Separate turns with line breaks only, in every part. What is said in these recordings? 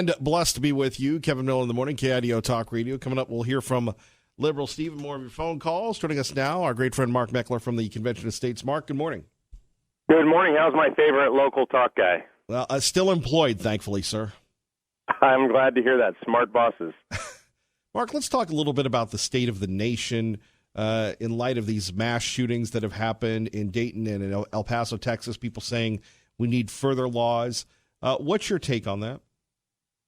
And blessed to be with you, Kevin Miller in the morning, KIDO Talk Radio. Coming up, we'll hear from Liberal Steve and more of your phone calls. Joining us now, our great friend Mark Meckler from the Convention of States. Mark, good morning.
Good morning. How's my favorite local talk guy?
Well, still employed, thankfully, sir.
I'm glad to hear that. Smart bosses.
Mark, let's talk a little bit about the state of the nation in light of these mass shootings that have happened in Dayton and in El Paso, Texas, people saying we need further laws. What's your take on that?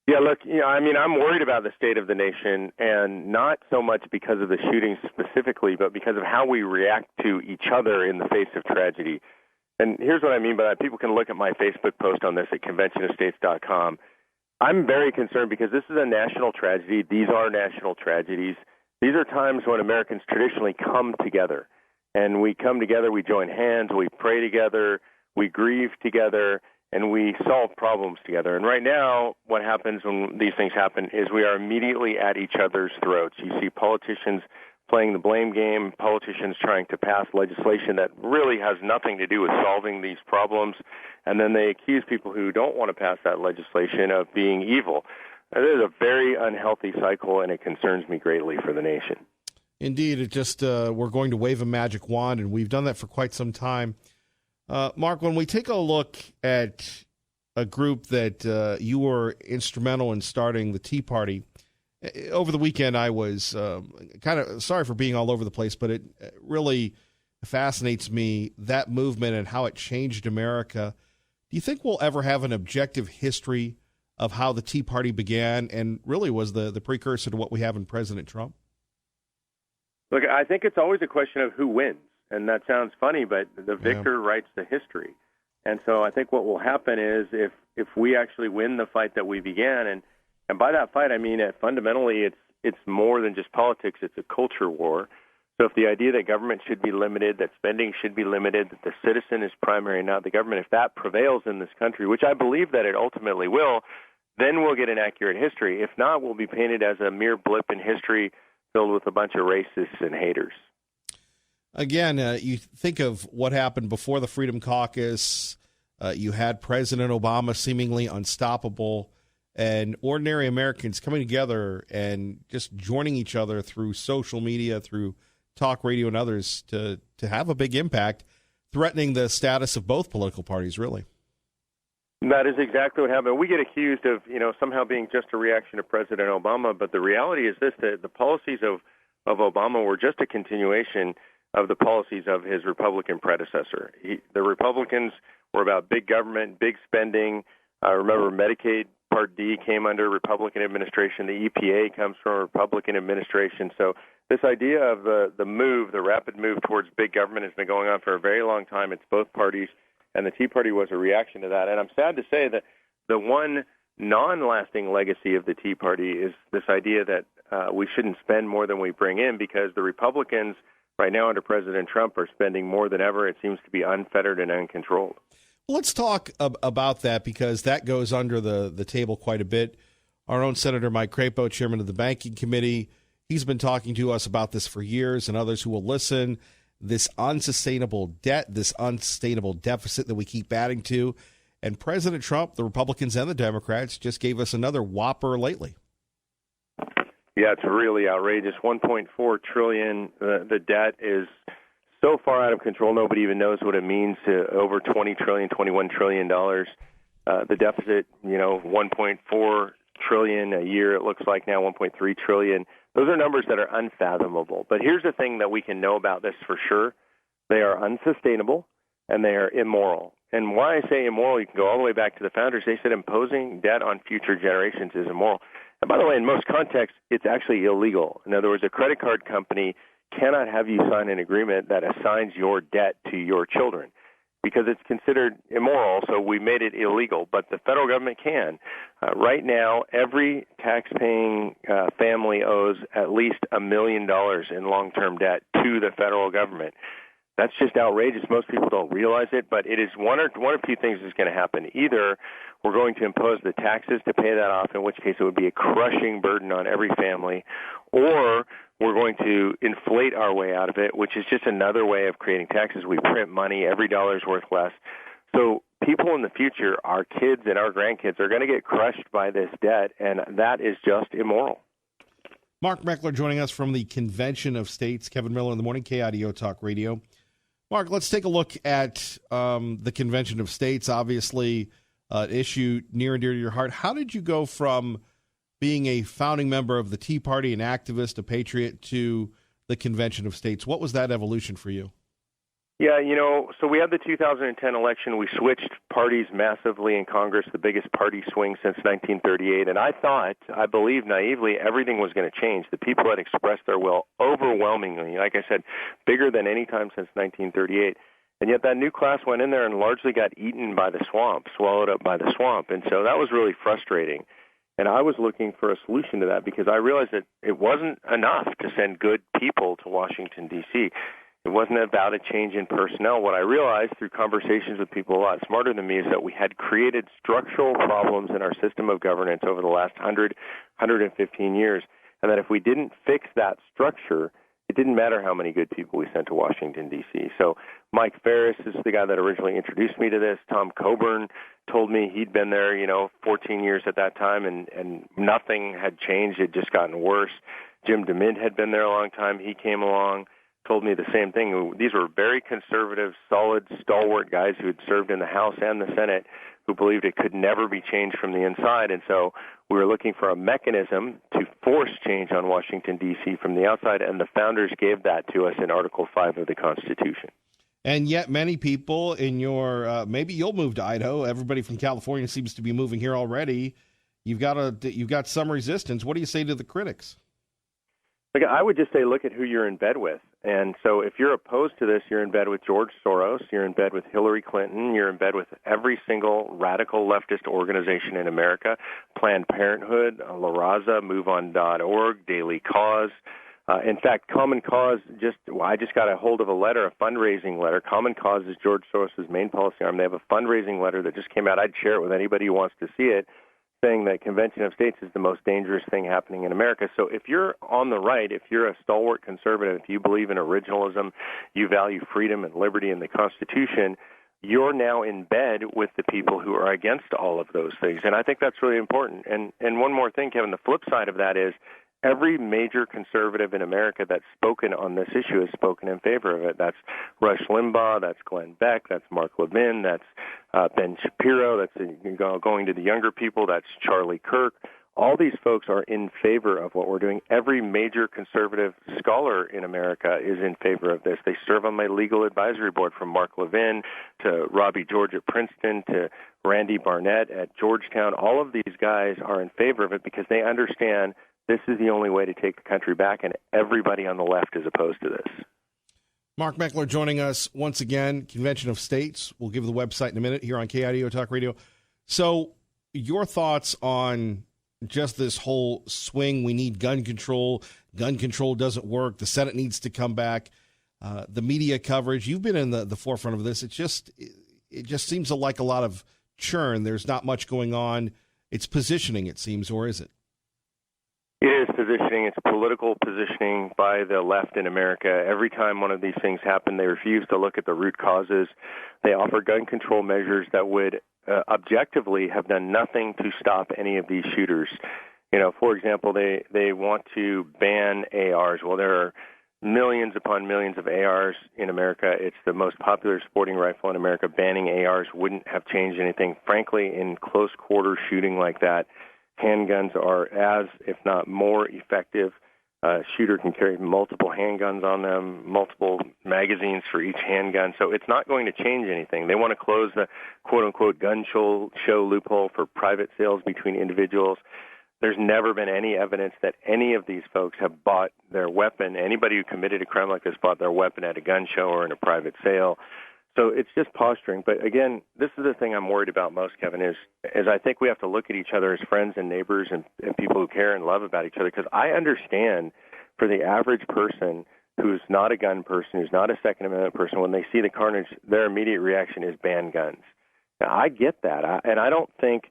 Yeah, look, I'm worried about the state of the nation, and not so much because of the shootings specifically, but because of how we react to each other in the face of tragedy. And here's what I mean by that. People can look at my Facebook post on this at conventionofstates.com. I'm very concerned because this is a national tragedy. These are national tragedies. These are times when Americans traditionally come together. And we come together, we join hands, we pray together, we grieve together, and we solve problems together. And right now, what happens when these things happen is we are immediately at each other's throats. You see politicians playing the blame game, politicians trying to pass legislation that really has nothing to do with solving these problems, and then they accuse people who don't want to pass that legislation of being evil. It is a very unhealthy cycle, and it concerns me greatly for the nation.
Indeed, it just we're going to wave a magic wand, and we've done that for quite some time. Mark, when we take a look at a group that you were instrumental in starting, the Tea Party, over the weekend I was kind of sorry for being all over the place, but it really fascinates me, that movement and how it changed America. Do you think we'll ever have an objective history of how the Tea Party began and really was the precursor to what we have in President Trump?
Look, I think it's always a question of who wins. And that sounds funny, but the victor writes the history. And so I think what will happen is if we actually win the fight that we began, and by that fight I mean fundamentally it's more than just politics, it's a culture war. So if the idea that government should be limited, that spending should be limited, that the citizen is primary, not the government, if that prevails in this country, which I believe that it ultimately will, then we'll get an accurate history. If not, we'll be painted as a mere blip in history filled with a bunch of racists and haters.
Again, you think of what happened before the Freedom Caucus. You had President Obama seemingly unstoppable, and ordinary Americans coming together and just joining each other through social media, through talk radio and others to have a big impact, threatening the status of both political parties, really.
That is exactly what happened. We get accused of, somehow being just a reaction to President Obama, but the reality is this, that the policies of Obama were just a continuation of the policies of his Republican predecessor. The Republicans were about big government, big spending. Remember, Medicaid Part D came under Republican administration. The EPA comes from a Republican administration. So this idea of the rapid move towards big government has been going on for a very long time. It's both parties, and the Tea Party was a reaction to that. And I'm sad to say that the one non-lasting legacy of the Tea Party is this idea that we shouldn't spend more than we bring in, because the Republicans right now under President Trump are spending more than ever. It seems to be unfettered and uncontrolled.
Let's talk about that, because that goes under the table quite a bit. Our own Senator Mike Crapo, chairman of the Banking Committee, he's been talking to us about this for years, and others who will listen, this unsustainable debt, this unsustainable deficit that we keep adding to. And President Trump, the Republicans and the Democrats, just gave us another whopper lately.
Yeah, it's really outrageous. $1.4 trillion. The debt is so far out of control, nobody even knows what it means to over $20 trillion, $21 trillion. The deficit, $1.4 trillion a year, it looks like now $1.3 trillion. Those are numbers that are unfathomable. But here's the thing that we can know about this for sure. They are unsustainable, and they are immoral. And why I say immoral, you can go all the way back to the founders. They said imposing debt on future generations is immoral. And by the way, in most contexts, it's actually illegal. In other words, a credit card company cannot have you sign an agreement that assigns your debt to your children, because it's considered immoral, so we made it illegal. But the federal government can. Right now, every tax-paying family owes at least $1 million in long-term debt to the federal government. That's just outrageous. Most people don't realize it, but it is one or two things is going to happen. Either we're going to impose the taxes to pay that off, in which case it would be a crushing burden on every family, or we're going to inflate our way out of it, which is just another way of creating taxes. We print money. Every dollar is worth less. So people in the future, our kids and our grandkids, are going to get crushed by this debt, and that is just immoral.
Mark Meckler joining us from the Convention of States. Kevin Miller in the morning, KIDO Talk Radio. Mark, let's take a look at the Convention of States, obviously an issue near and dear to your heart. How did you go from being a founding member of the Tea Party, an activist, a patriot, to the Convention of States? What was that evolution for you?
Yeah, so we had the 2010 election. We switched parties massively in Congress, the biggest party swing since 1938. And I believed naively, everything was going to change. The people had expressed their will overwhelmingly, like I said, bigger than any time since 1938. And yet that new class went in there and largely got eaten by the swamp, swallowed up by the swamp. And so that was really frustrating. And I was looking for a solution to that because I realized that it wasn't enough to send good people to Washington, D.C. It wasn't about a change in personnel. What I realized through conversations with people a lot smarter than me is that we had created structural problems in our system of governance over the last 115 years, and that if we didn't fix that structure, it didn't matter how many good people we sent to Washington, D.C. So Mike Ferris is the guy that originally introduced me to this. Tom Coburn told me he'd been there, 14 years at that time, and nothing had changed. It had just gotten worse. Jim DeMint had been there a long time. He came along, told me the same thing. These were very conservative, solid, stalwart guys who had served in the House and the Senate who believed it could never be changed from the inside. And so we were looking for a mechanism to force change on Washington, D.C. from the outside, and the founders gave that to us in Article 5 of the Constitution.
And yet many people in your, maybe you'll move to Idaho. Everybody from California seems to be moving here already. You've got some resistance. What do you say to the critics?
Look, I would just say look at who you're in bed with. And so if you're opposed to this, you're in bed with George Soros, you're in bed with Hillary Clinton, you're in bed with every single radical leftist organization in America, Planned Parenthood, La Raza, MoveOn.org, Daily Cause. In fact, Common Cause, I just got a hold of a letter, a fundraising letter. Common Cause is George Soros' main policy arm. They have a fundraising letter that just came out. I'd share it with anybody who wants to see it, saying that Convention of States is the most dangerous thing happening in America. So if you're on the right, if you're a stalwart conservative, if you believe in originalism, you value freedom and liberty and the Constitution, you're now in bed with the people who are against all of those things. And I think that's really important. And one more thing, Kevin, the flip side of that is every major conservative in America that's spoken on this issue has spoken in favor of it. That's Rush Limbaugh, that's Glenn Beck, that's Mark Levin, that's Ben Shapiro, that's going to the younger people, that's Charlie Kirk. All these folks are in favor of what we're doing. Every major conservative scholar in America is in favor of this. They serve on my legal advisory board, from Mark Levin to Robbie George at Princeton to Randy Barnett at Georgetown. All of these guys are in favor of it because they understand this is the only way to take the country back, and everybody on the left is opposed to this.
Mark Meckler joining us once again, Convention of States. We'll give the website in a minute here on KIDO Talk Radio. So your thoughts on just this whole swing? We need gun control. Gun control doesn't work. The Senate needs to come back. The media coverage. You've been in the forefront of this. It just seems like a lot of churn. There's not much going on. It's positioning, it seems, or is it?
It is positioning. It's political positioning by the left in America. Every time one of these things happen, they refuse to look at the root causes. They offer gun control measures that would objectively have done nothing to stop any of these shooters. For example, they want to ban ARs. Well, there are millions upon millions of ARs in America. It's the most popular sporting rifle in America. Banning ARs wouldn't have changed anything. Frankly, in close quarter shooting like that, handguns are as, if not more, effective. A shooter can carry multiple handguns on them, multiple magazines for each handgun. So it's not going to change anything. They want to close the quote-unquote gun show loophole for private sales between individuals. There's never been any evidence that any of these folks have bought their weapon. Anybody who committed a crime like this bought their weapon at a gun show or in a private sale. So it's just posturing. But again, this is the thing I'm worried about most, Kevin, is I think we have to look at each other as friends and neighbors and people who care and love about each other. Because I understand for the average person who's not a gun person, who's not a Second Amendment person, when they see the carnage, their immediate reaction is ban guns. Now, I get that. And I don't think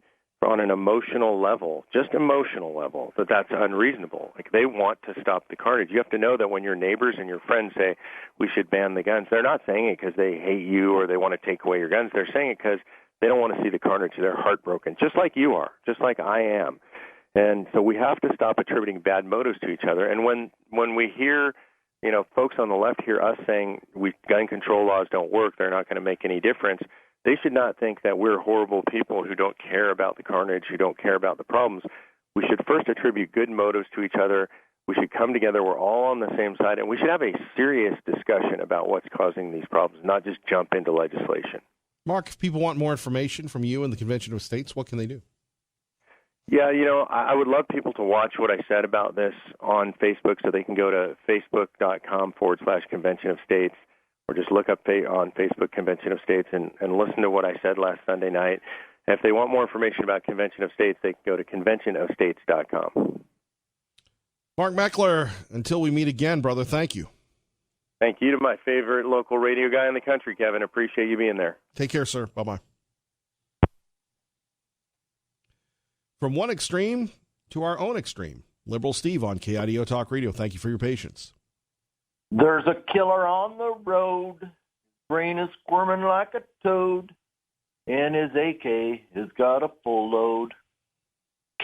on an emotional level, just emotional level, that's unreasonable. Like, they want to stop the carnage. You have to know that when your neighbors and your friends say we should ban the guns, they're not saying it because they hate you or they want to take away your guns. They're saying it because They don't want to see the carnage. They're heartbroken, just like you are, just like I am. And so we have to stop attributing bad motives to each other. And when we hear, folks on the left hear us saying gun control laws don't work, they're not going to make any difference, they should not think that we're horrible people who don't care about the carnage, who don't care about the problems. We should first attribute good motives to each other. We should come together. We're all on the same side, and we should have a serious discussion about what's causing these problems, not just jump into legislation.
Mark, if people want more information from you and the Convention of States, what can they do?
Yeah, I would love people to watch what I said about this on Facebook, so they can go to facebook.com/Convention of States, or just look up on Facebook Convention of States and listen to what I said last Sunday night. And if they want more information about Convention of States, they can go to conventionofstates.com.
Mark Meckler, until we meet again, brother, thank you.
Thank you to my favorite local radio guy in the country, Kevin. Appreciate you being there.
Take care, sir. Bye-bye. From one extreme to our own extreme, Liberal Steve on KIDO Talk Radio. Thank you for your patience.
There's a killer on the road. Brain is squirming like a toad, and his AK has got a full load.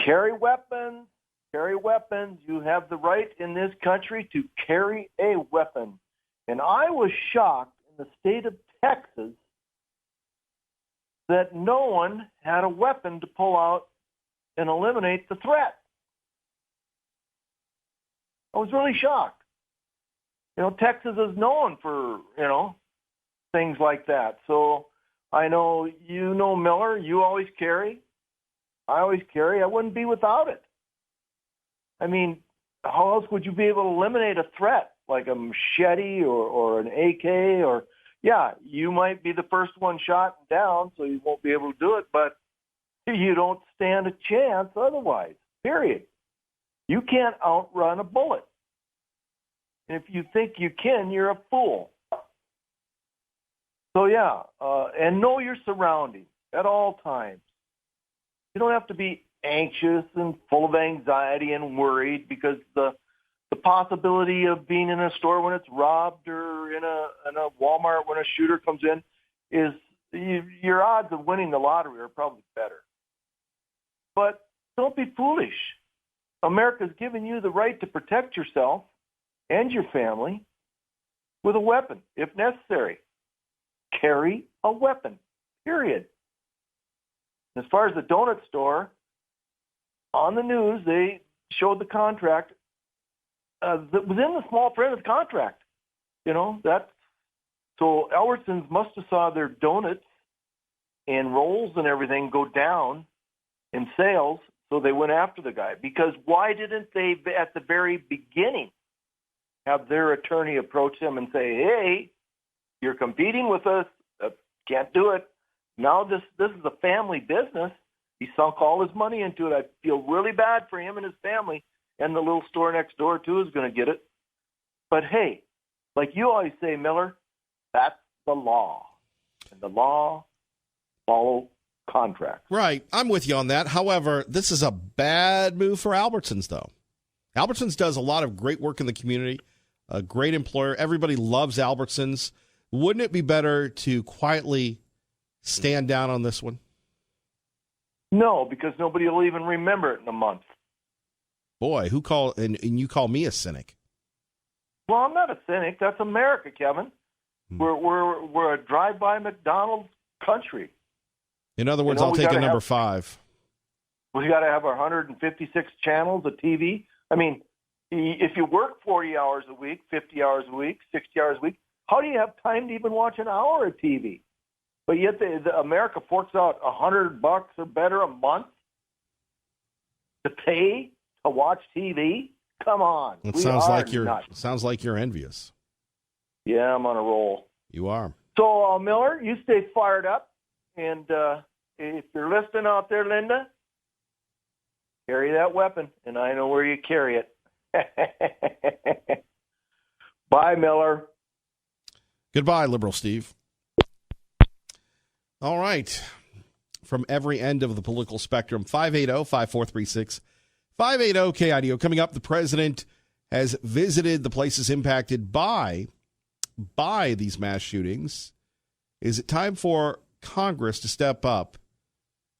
Carry weapons. Carry weapons. You have the right in this country to carry a weapon. And I was shocked in the state of Texas that no one had a weapon to pull out and eliminate the threat. I was really shocked. Texas is known for, things like that. So I know, Miller, you always carry. I always carry. I wouldn't be without it. I mean, how else would you be able to eliminate a threat like a machete or an AK or, you might be the first one shot down, so you won't be able to do it, but you don't stand a chance otherwise, period. You can't outrun a bullet. And if you think you can, you're a fool. So, and know your surroundings at all times. You don't have to be anxious and full of anxiety and worried because the possibility of being in a store when it's robbed or in a Walmart when a shooter comes in is your odds of winning the lottery are probably better. But don't be foolish. America's given you the right to protect yourself and your family with a weapon, if necessary. Carry a weapon, period. As far as the donut store, on the news, they showed the contract that was in the small print of the contract. So Albertsons must have saw their donuts and rolls and everything go down in sales, so they went after the guy. Because why didn't they, at the very beginning, have their attorney approach them and say, hey, you're competing with us, can't do it. Now this is a family business. He sunk all his money into it. I feel really bad for him and his family, and the little store next door, too, is going to get it. But, hey, like you always say, Miller, that's the law. And the law follows contract.
Right. I'm with you on that. However, this is a bad move for Albertsons, though. Albertsons does a lot of great work in the community, a great employer. Everybody loves Albertsons. Wouldn't it be better to quietly stand down on this one?
No, because nobody will even remember it in a month.
Boy, and you call me a cynic.
Well, I'm not a cynic. That's America, Kevin. We're a drive-by McDonald's country.
In other words, I'll take a number 5.
We got to have our 156 channels of TV. I mean, if you work 40 hours a week, 50 hours a week, 60 hours a week, how do you have time to even watch an hour of TV? But yet America forks out $100 or better a month to pay to watch TV. Come on,
it sounds like you're envious.
Yeah, I'm on a roll.
You are.
So Miller, you stay fired up, and if you're listening out there, Linda, carry that weapon, and I know where you carry it. Bye, Miller.
Goodbye, Liberal Steve. All right. From every end of the political spectrum, 580-5436, 580-KIDO. Coming up, the president has visited the places impacted by these mass shootings. Is it time for Congress to step up.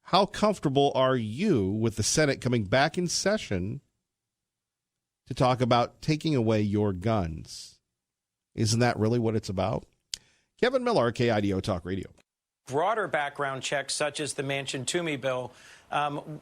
How comfortable are you with the Senate coming back in session to talk about taking away your guns? Isn't that really what it's about? Kevin Miller, KIDO Talk Radio.
Broader background checks, such as the Manchin-Toomey bill,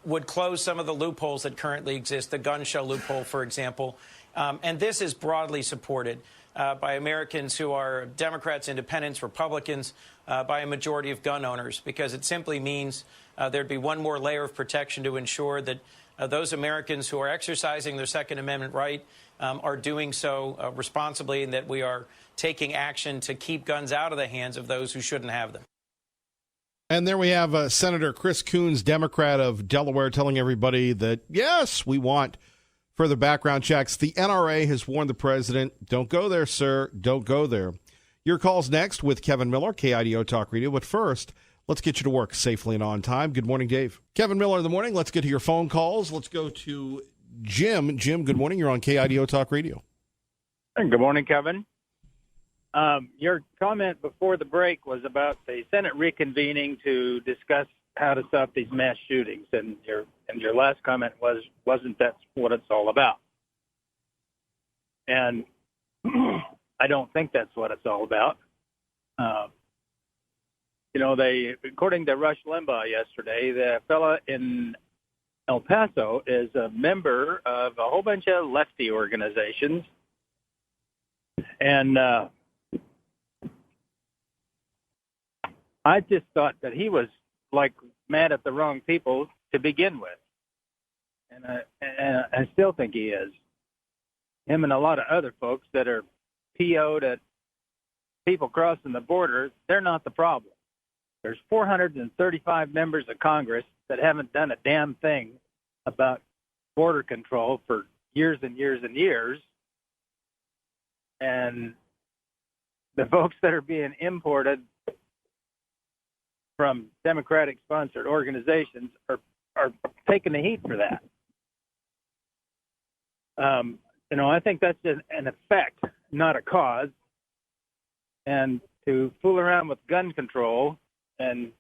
would close some of the loopholes that currently exist, the gun show loophole, for example. And this is broadly supported by Americans who are Democrats, Independents, Republicans, by a majority of gun owners, because it simply means there'd be one more layer of protection to ensure that those Americans who are exercising their Second Amendment right are doing so responsibly, and that we are taking action to keep guns out of the hands of those who shouldn't have them.
And there we have Senator Chris Coons, Democrat of Delaware, telling everybody that, yes, we want further background checks. The NRA has warned the president, don't go there, sir, don't go there. Your call's next with Kevin Miller, KIDO Talk Radio. But first, let's get you to work safely and on time. Good morning, Dave. Kevin Miller in the morning. Let's get to your phone calls. Let's go to Jim. Jim, good morning. You're on KIDO Talk Radio.
Good morning, Kevin. Your comment before the break was about the Senate reconvening to discuss how to stop these mass shootings, and your last comment wasn't that what it's all about? And I don't think that's what it's all about. According to Rush Limbaugh yesterday, the fella in El Paso is a member of a whole bunch of lefty organizations, and I just thought that he was mad at the wrong people to begin with, and I still think he is. Him and a lot of other folks that are PO'd at people crossing the border, they're not the problem. There's 435 members of Congress that haven't done a damn thing about border control for years and years and years, and the folks that are being imported from Democratic-sponsored organizations are taking the heat for that. I think that's an effect, not a cause. And to fool around with gun control is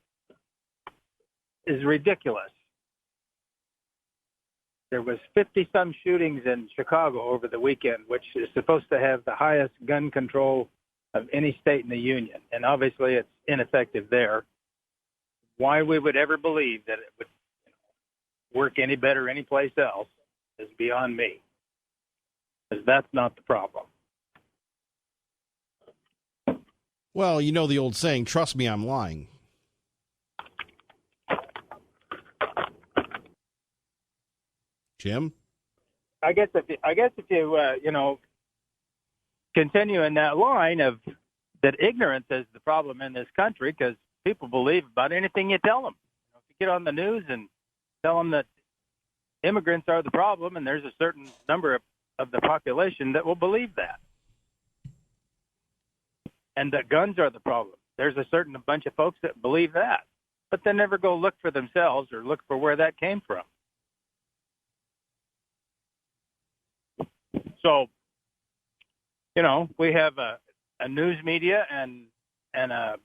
ridiculous. There was 50-some shootings in Chicago over the weekend, which is supposed to have the highest gun control of any state in the union. And obviously it's ineffective there. Why we would ever believe that it would work any better anyplace else is beyond me, because that's not the problem.
Well, you know the old saying, trust me, I'm lying. Jim?
I guess if you continue in that line of that ignorance is the problem in this country, because people believe about anything you tell them. If you get on the news and tell them that immigrants are the problem, and there's a certain number of the population that will believe that, and that guns are the problem, there's a certain bunch of folks that believe that, but they never go look for themselves or look for where that came from. So, we have a news media and a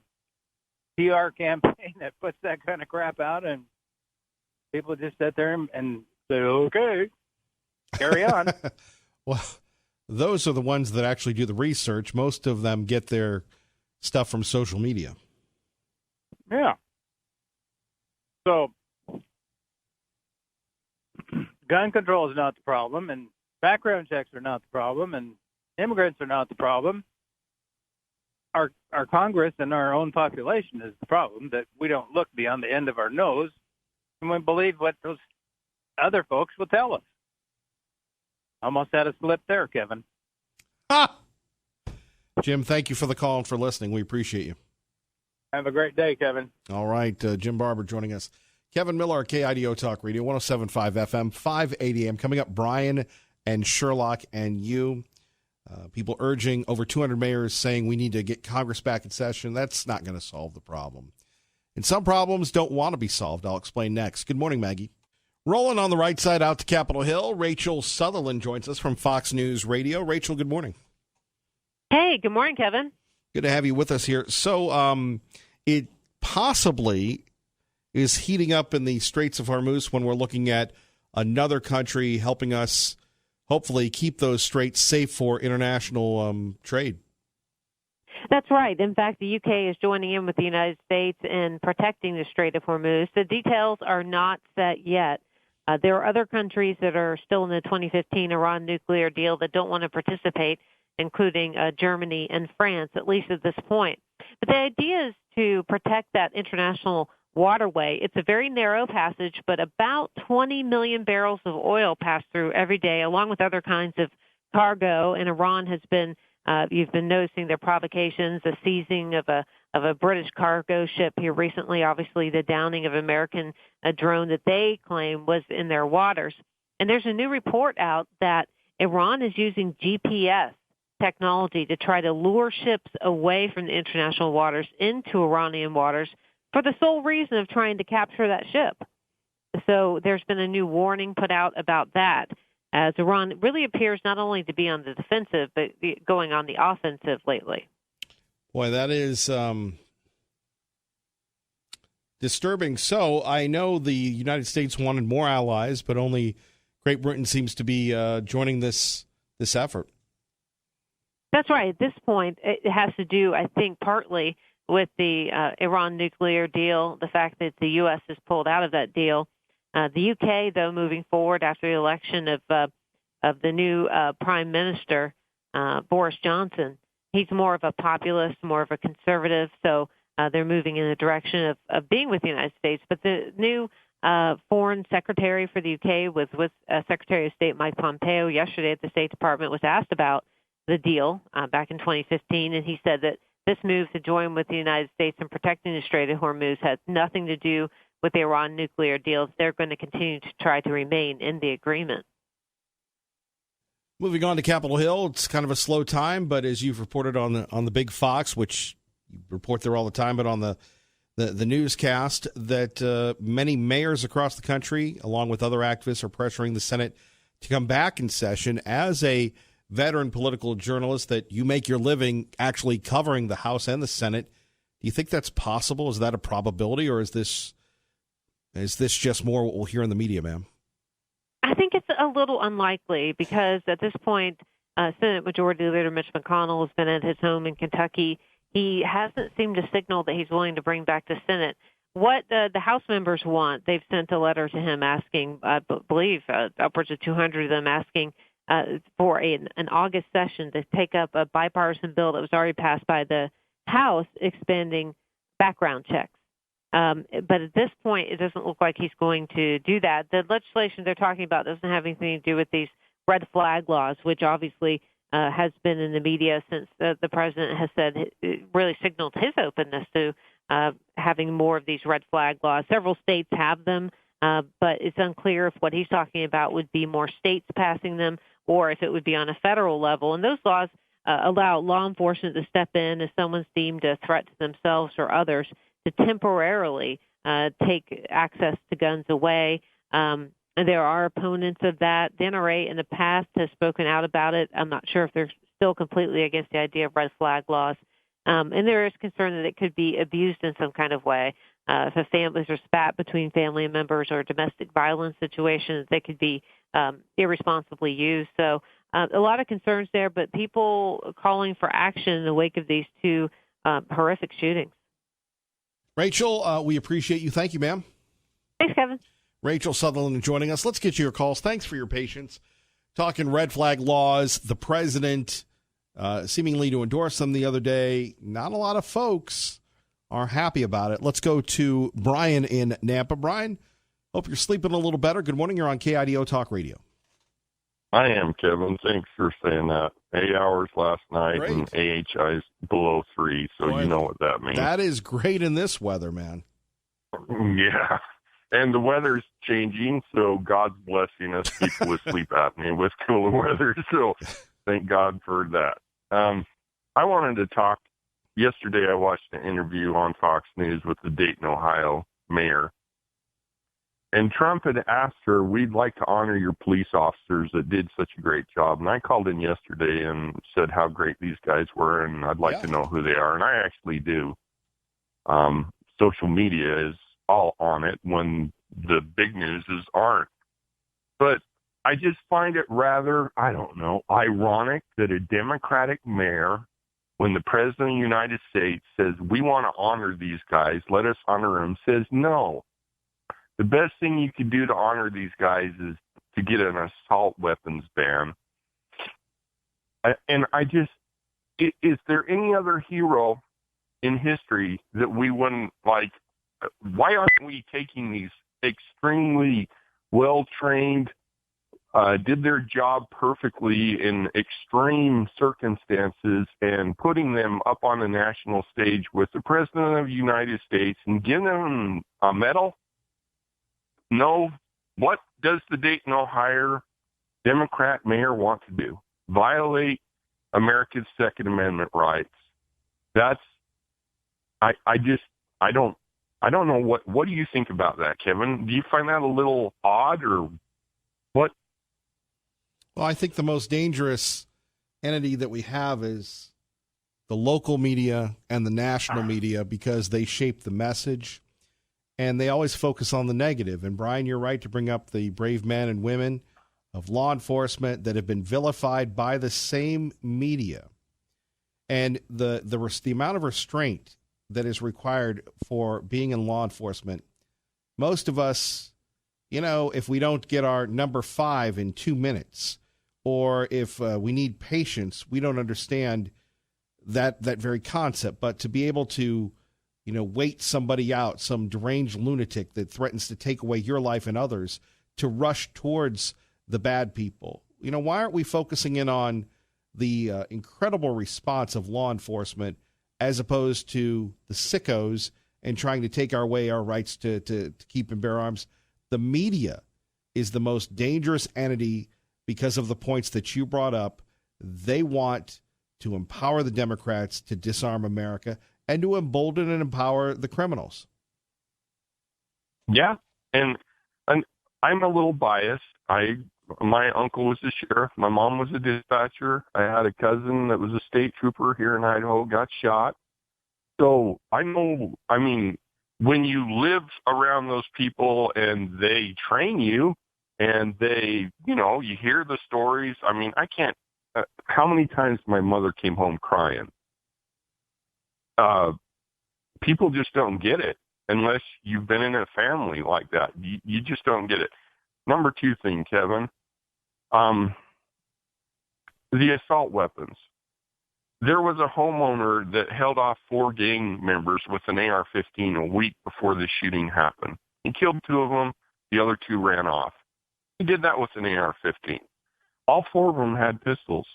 PR campaign that puts that kind of crap out, and people just sit there and say, okay, carry on.
Well, those are the ones that actually do the research. Most of them get their stuff from social media.
Yeah. So gun control is not the problem, and background checks are not the problem, and immigrants are not the problem. Our Congress and our own population is the problem, that we don't look beyond the end of our nose and we believe what those other folks will tell us. Almost had a slip there, Kevin.
Ah! Jim, thank you for the call and for listening. We appreciate you.
Have a great day, Kevin.
All right, Jim Barber joining us. Kevin Miller, KIDO Talk Radio, 107.5 FM, 580 AM. Coming up, Brian and Sherlock and you. People urging over 200 mayors saying we need to get Congress back in session. That's not going to solve the problem. And some problems don't want to be solved. I'll explain next. Good morning, Maggie. Rolling on the right side out to Capitol Hill, Rachel Sutherland joins us from Fox News Radio. Rachel, good morning.
Hey, good morning, Kevin.
Good to have you with us here. So it possibly is heating up in the Straits of Hormuz when we're looking at another country helping us hopefully keep those straits safe for international trade.
That's right. In fact, the UK is joining in with the United States in protecting the Strait of Hormuz. The details are not set yet. There are other countries that are still in the 2015 Iran nuclear deal that don't want to participate, including Germany and France, at least at this point. But the idea is to protect that international waterway. It's a very narrow passage, but about 20 million barrels of oil pass through every day, along with other kinds of cargo. And Iran has been, you've been noticing their provocations, the seizing of a British cargo ship here recently, obviously the downing of an American drone that they claim was in their waters. And there's a new report out that Iran is using GPS technology to try to lure ships away from the international waters into Iranian waters for the sole reason of trying to capture that ship. So there's been a new warning put out about that, as Iran really appears not only to be on the defensive, but going on the offensive lately.
Boy, that is disturbing. So I know the United States wanted more allies, but only Great Britain seems to be joining this effort.
That's right. At this point, it has to do, I think, partly with the Iran nuclear deal, the fact that the U.S. has pulled out of that deal. The U.K., though, moving forward after the election of the new Prime Minister, Boris Johnson, he's more of a populist, more of a conservative, so they're moving in the direction of being with the United States. But the new Foreign Secretary for the U.K. was with Secretary of State Mike Pompeo yesterday at the State Department, was asked about the deal back in 2015, and he said that this move to join with the United States in protecting the Strait of Hormuz has nothing to do with the Iran nuclear deals. They're going to continue to try to remain in the agreement.
Moving on to Capitol Hill, it's kind of a slow time, but as you've reported on the Big Fox, which you report there all the time, but on the newscast, that many mayors across the country, along with other activists, are pressuring the Senate to come back in session. As a veteran political journalist, that you make your living actually covering the House and the Senate, do you think that's possible? Is that a probability, or is this just more what we'll hear in the media, ma'am?
I think it's a little unlikely because at this point, Senate Majority Leader Mitch McConnell has been at his home in Kentucky. He hasn't seemed to signal that he's willing to bring back the Senate. What the House members want, they've sent a letter to him asking, I believe, upwards of 200 of them asking for an August session to take up a bipartisan bill that was already passed by the House expanding background checks. But at this point, it doesn't look like he's going to do that. The legislation they're talking about doesn't have anything to do with these red flag laws, which obviously has been in the media since the president has said it really signaled his openness to having more of these red flag laws. Several states have them, but it's unclear if what he's talking about would be more states passing them or if it would be on a federal level. And those laws allow law enforcement to step in if someone's deemed a threat to themselves or others to temporarily take access to guns away. And there are opponents of that. The NRA in the past has spoken out about it. I'm not sure if they're still completely against the idea of red flag laws. And there is concern that it could be abused in some kind of way. If there's a spat between family members or domestic violence situations, they could be irresponsibly used. So a lot of concerns there, but people calling for action in the wake of these two horrific shootings.
Rachel, we appreciate you. Thank you, ma'am.
Thanks, Kevin. Rachel
Sutherland joining us. Let's get you your calls. Thanks for your patience. Talking red flag laws, the president seemingly to endorse them the other day. Not a lot of folks are happy about it. Let's go to Brian in Nampa. Brian, hope you're sleeping a little better. Good morning. You're on KIDO Talk Radio.
I am, Kevin. Thanks for saying that. 8 hours last night. Great. And AHI is below 3, so Boy, you know what that means.
That is great in this weather, man.
Yeah. And the weather's changing, so God's blessing us people with sleep apnea with cooler weather, so thank God for that. I wanted to talk. Yesterday I watched an interview on Fox News with the Dayton, Ohio mayor. And Trump had asked her, we'd like to honor your police officers that did such a great job. And I called in yesterday and said how great these guys were, and I'd like to know who they are. And I actually do. social media is all on it when the big news aren't. But I just find it rather, I don't know, ironic that a Democratic mayor, when the President of the United States says, we want to honor these guys, let us honor them, says no. The best thing you could do to honor these guys is to get an assault weapons ban. And is there any other hero in history that we wouldn't like? Why aren't we taking these extremely well-trained, did their job perfectly in extreme circumstances and putting them up on the national stage with the President of the United States and giving them a medal? No. What does the Dayton, Ohio Democrat mayor want to do? Violate America's Second Amendment rights. That's, I don't know what do you think about that, Kevin? Do you find that a little odd or what?
Well, I think the most dangerous entity that we have is the local media and the national media, because they shape the message and they always focus on the negative. And Brian, you're right to bring up the brave men and women of law enforcement that have been vilified by the same media, and the amount of restraint that is required for being in law enforcement. Most of us, if we don't get our number 5 in 2 minutes, or if we need patience, we don't understand that very concept. But to be able to, wait somebody out, some deranged lunatic that threatens to take away your life and others, to rush towards the bad people. Why aren't we focusing in on the incredible response of law enforcement as opposed to the sickos and trying to take away our rights to keep and bear arms? The media is the most dangerous entity because of the points that you brought up. They want to empower the Democrats to disarm America and to embolden and empower the criminals.
Yeah, and I'm a little biased. My uncle was a sheriff. My mom was a dispatcher. I had a cousin that was a state trooper here in Idaho, got shot. So I know, when you live around those people and they train you and they, you hear the stories. I can't, how many times my mother came home crying? People just don't get it unless you've been in a family like that. You just don't get it. Number 2 thing, Kevin, the assault weapons. There was a homeowner that held off 4 gang members with an AR-15 a week before the shooting happened. He killed 2 of them. The other 2 ran off. He did that with an AR-15. All 4 of them had pistols.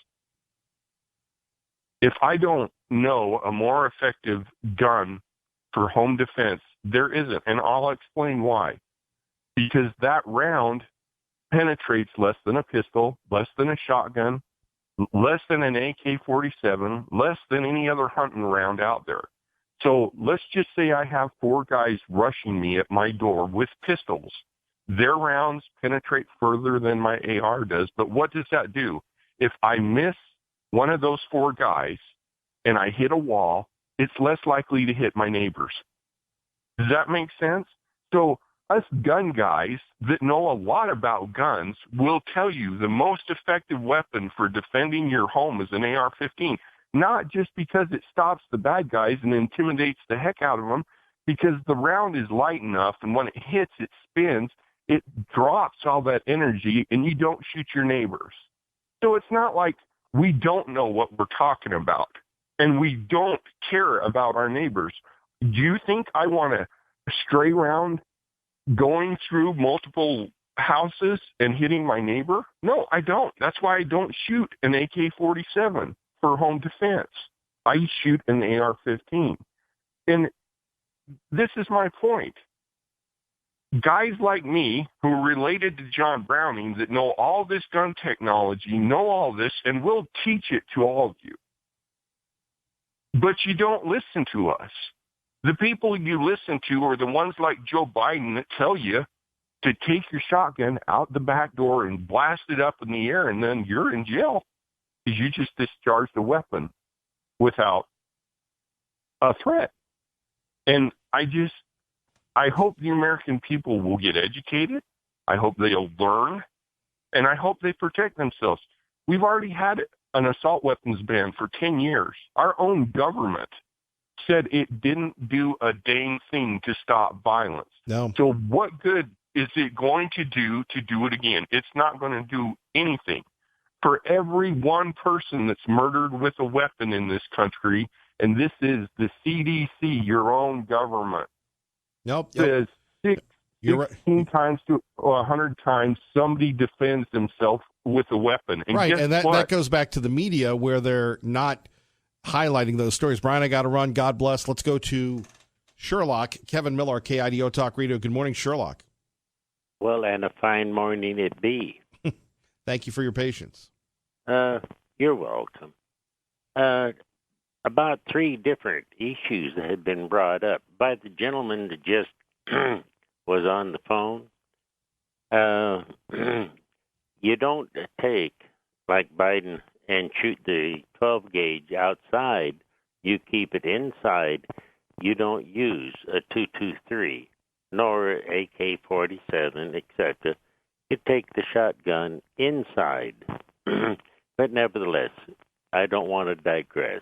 If I don't know a more effective gun for home defense, there isn't, and I'll explain why. Because that round penetrates less than a pistol, less than a shotgun, less than an AK-47, less than any other hunting round out there. So let's just say I have 4 guys rushing me at my door with pistols. Their rounds penetrate further than my AR does, but what does that do? If I miss one of those 4 guys and I hit a wall, it's less likely to hit my neighbors. Does that make sense? So us gun guys that know a lot about guns will tell you the most effective weapon for defending your home is an AR-15, not just because it stops the bad guys and intimidates the heck out of them, because the round is light enough, and when it hits, it spins, it drops all that energy, and you don't shoot your neighbors. So it's not like we don't know what we're talking about, and we don't care about our neighbors. Do you think I want a stray round going through multiple houses and hitting my neighbor? No, I don't. That's why I don't shoot an AK-47 for home defense. I shoot an AR-15. And this is my point. Guys like me who are related to John Browning that know all this gun technology, know all this, and will teach it to all of you. But you don't listen to us. The people you listen to are the ones like Joe Biden that tell you to take your shotgun out the back door and blast it up in the air, and then you're in jail because you just discharged a weapon without a threat. And I hope the American people will get educated. I hope they'll learn, and I hope they protect themselves. We've already had an assault weapons ban for 10 years. Our own government said it didn't do a dang thing to stop violence.
No.
So what good is it going to do it again? It's not going to do anything. For every one person that's murdered with a weapon in this country, and this is the CDC, your own government, says 16 times to 100 times somebody defends themselves with a weapon. And
right, and that
what?
That goes back to the media where they're not highlighting those stories. Brian, I got to run. God bless. Let's go to Sherlock. Kevin Miller, KIDO Talk Radio. Good morning, Sherlock.
Well, and a fine morning it be.
Thank you for your patience.
You're welcome. About 3 different issues that had been brought up by the gentleman that just was on the phone. You don't take, like Biden, and shoot the 12 gauge outside. You keep it inside. You don't use a 223 nor AK-47, etc. You take the shotgun inside. But nevertheless, I don't want to digress.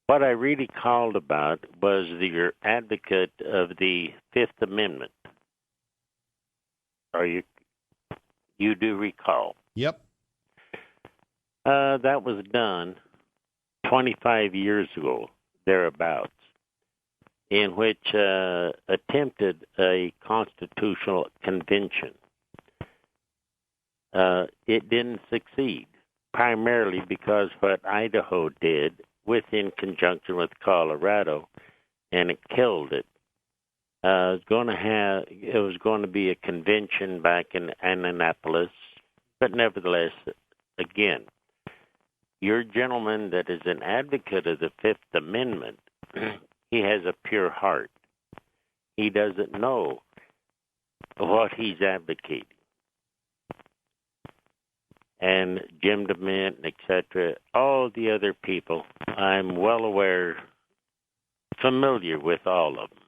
What I really called about was your advocate of the Fifth Amendment. You do recall?
Yep.
That was done 25 years ago, thereabouts, in which attempted a constitutional convention. It didn't succeed, primarily because what Idaho did in conjunction with Colorado, and it killed it. It was going to be a convention back in Annapolis, but nevertheless, again, your gentleman that is an advocate of the Fifth Amendment, he has a pure heart. He doesn't know what he's advocating. And Jim DeMint, etc., all the other people, I'm well familiar with all of them.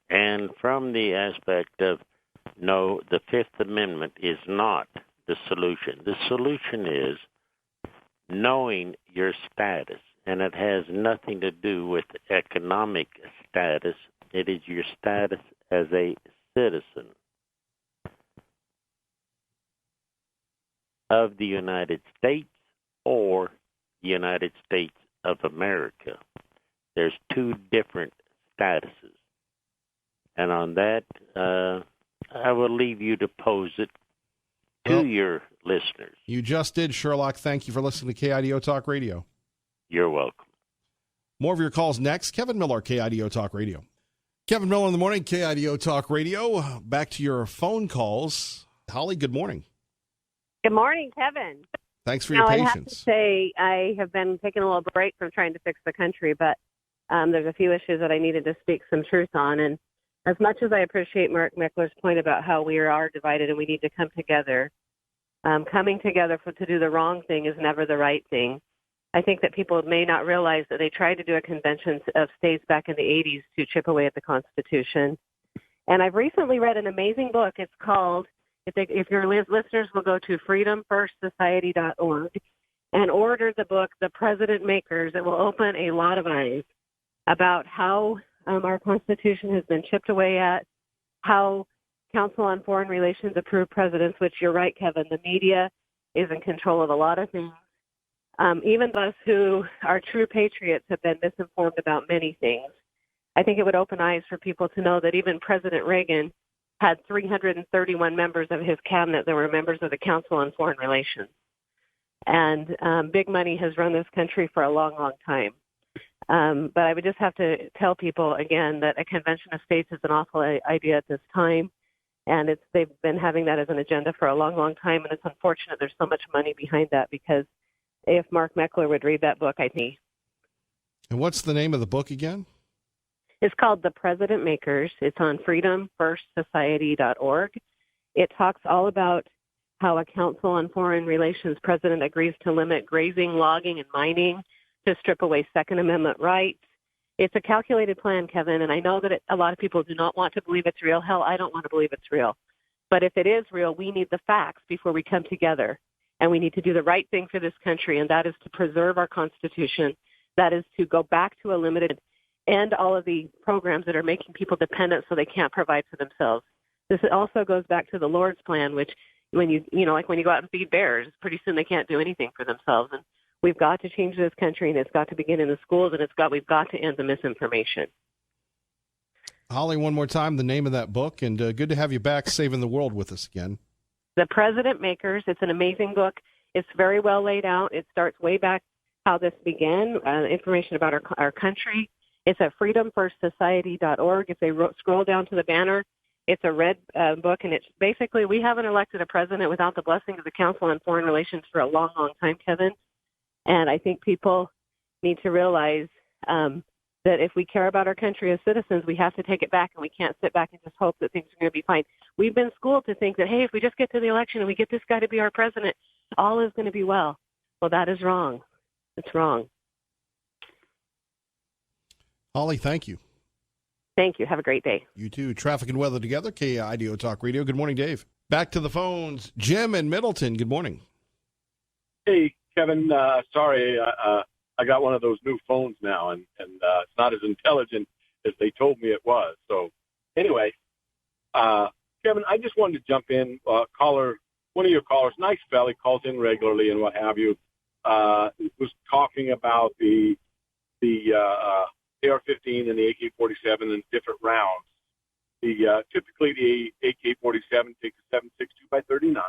And from the aspect of, no, the Fifth Amendment is not the solution. The solution is knowing your status, and it has nothing to do with economic status. It is your status as a citizen of the United States or the United States of America. There's 2 different statuses. And on that, I will leave you to pose it to your listeners.
You just did, Sherlock. Thank you for listening to KIDO Talk Radio.
You're welcome.
More of your calls next. Kevin Miller, KIDO Talk Radio. Kevin Miller in the morning, KIDO Talk Radio. Back to your phone calls. Holly, good morning.
Good morning, Kevin.
Thanks for your patience.
I have to say, I have been taking a little break from trying to fix the country, but there's a few issues that I needed to speak some truth on. And as much as I appreciate Mark Meckler's point about how we are divided and we need to come together, coming together to do the wrong thing is never the right thing. I think that people may not realize that they tried to do a convention of states back in the 80s to chip away at the Constitution. And I've recently read an amazing book. It's called, if your listeners will go to freedomfirstsociety.org and order the book, The President Makers, it will open a lot of eyes about how our Constitution has been chipped away at, how Council on Foreign Relations approved presidents, which you're right, Kevin, the media is in control of a lot of things. Even those who are true patriots have been misinformed about many things. I think it would open eyes for people to know that even President Reagan had 331 members of his cabinet that were members of the Council on Foreign Relations. And big money has run this country for a long, long time. But I would just have to tell people, again, that a convention of states is an awful idea at this time. And they've been having that as an agenda for a long, long time. And it's unfortunate there's so much money behind that, because if Mark Meckler would read that book, I think.
And what's the name of the book again?
It's called The President Makers. It's on freedomfirstsociety.org. It talks all about how a Council on Foreign Relations president agrees to limit grazing, logging, and mining to strip away Second Amendment rights. It's a calculated plan, Kevin, and I know that a lot of people do not want to believe it's real. Hell, I don't want to believe it's real. But if it is real, we need the facts before we come together, and we need to do the right thing for this country, and that is to preserve our Constitution. That is to go back to a limited and all of the programs that are making people dependent so they can't provide for themselves. This also goes back to the Lord's plan, which when you like when you go out and feed bears, pretty soon they can't do anything for themselves. And we've got to change this country, and it's got to begin in the schools, and we've got to end the misinformation.
Holly, one more time, the name of that book, and good to have you back saving the world with us again.
The President Makers. It's an amazing book. It's very well laid out. It starts way back how this began, information about our country. It's at freedomfirstsociety.org. If they scroll down to the banner, it's a red book, and it's basically we haven't elected a president without the blessing of the Council on Foreign Relations for a long, long time, Kevin. And I think people need to realize that if we care about our country as citizens, we have to take it back, and we can't sit back and just hope that things are going to be fine. We've been schooled to think that, hey, if we just get to the election and we get this guy to be our president, all is going to be well. Well, that is wrong. It's wrong.
Holly, thank you.
Thank you. Have a great day.
You too. Traffic and weather together, KIDO Talk Radio. Good morning, Dave. Back to the phones. Jim in Middleton, good morning.
Hey, Kevin, sorry, I got one of those new phones now, and it's not as intelligent as they told me it was. So anyway, Kevin, I just wanted to jump in. One of your callers, nice fella, calls in regularly and what have you, was talking about the AR-15 and the AK-47 and different rounds. Typically the AK-47 takes a 7.62x39,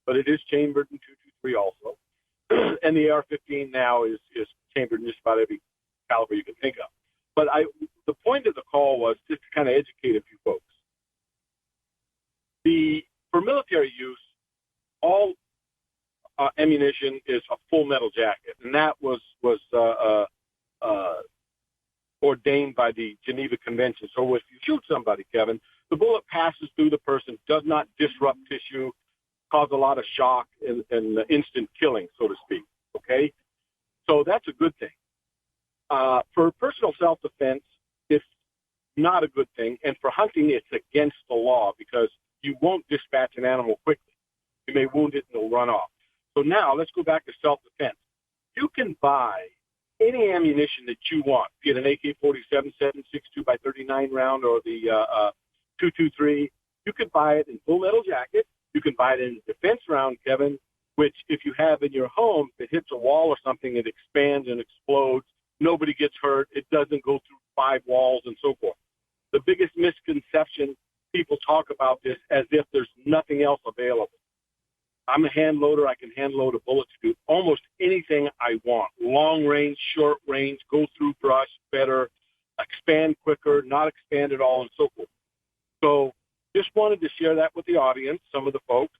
but it is chambered in .223 also. And the AR-15 now is chambered in just about every caliber you can think of. But the point of the call was just to kind of educate a few folks. For military use, all ammunition is a full metal jacket, and that was ordained by the Geneva Convention. So if you shoot somebody, Kevin, the bullet passes through the person, does not disrupt tissue, cause a lot of shock and instant killing, so to speak. Okay? So that's a good thing. For personal self-defense, it's not a good thing. And for hunting, it's against the law because you won't dispatch an animal quickly. You may wound it and it'll run off. So now let's go back to self-defense. You can buy any ammunition that you want, be it an AK-47 7.62x39 round or the .223. You can buy it in full metal jacket. You can buy it in a defense round, Kevin, which if you have in your home, if it hits a wall or something, it expands and explodes. Nobody gets hurt. It doesn't go through 5 walls and so forth. The biggest misconception, people talk about this as if there's nothing else available. I'm a hand loader. I can hand load a bullet to do almost anything I want. Long range, short range, go through brush better, expand quicker, not expand at all, and so forth. So just wanted to share that with the audience, some of the folks.